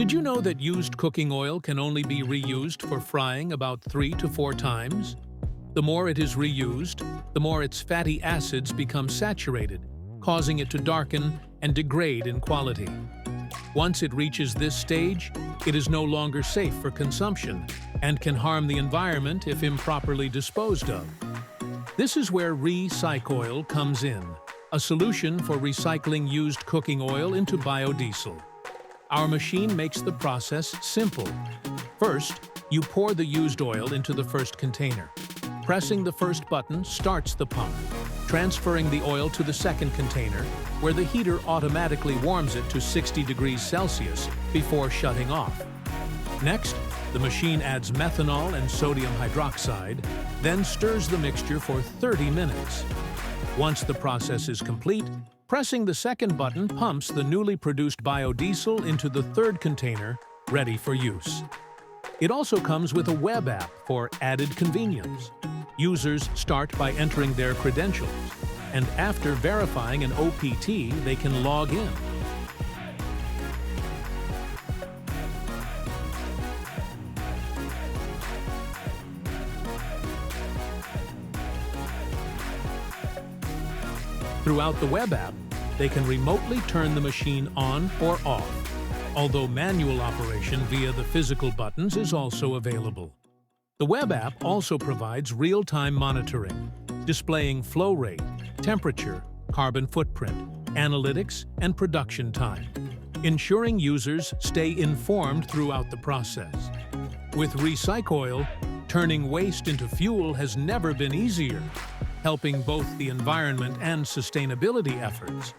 Did you know that used cooking oil can only be reused for frying about 3 to 4 times? The more it is reused, the more its fatty acids become saturated, causing it to darken and degrade in quality. Once it reaches this stage, it is no longer safe for consumption and can harm the environment if improperly disposed of. This is where RecycOil comes in, a solution for recycling used cooking oil into biodiesel. Our machine makes the process simple. First, you pour the used oil into the first container. Pressing the first button starts the pump, transferring the oil to the second container, where the heater automatically warms it to 60 degrees Celsius before shutting off. Next, the machine adds methanol and sodium hydroxide, then stirs the mixture for 30 minutes. Once the process is complete, pressing the second button pumps the newly produced biodiesel into the third container, ready for use. It also comes with a web app for added convenience. Users start by entering their credentials, and after verifying an OPT, they can log in. Throughout the web app, they can remotely turn the machine on or off, although manual operation via the physical buttons is also available. The web app also provides real-time monitoring, displaying flow rate, temperature, carbon footprint, analytics, and production time, ensuring users stay informed throughout the process. With RecycOil, turning waste into fuel has never been easier, helping both the environment and sustainability efforts.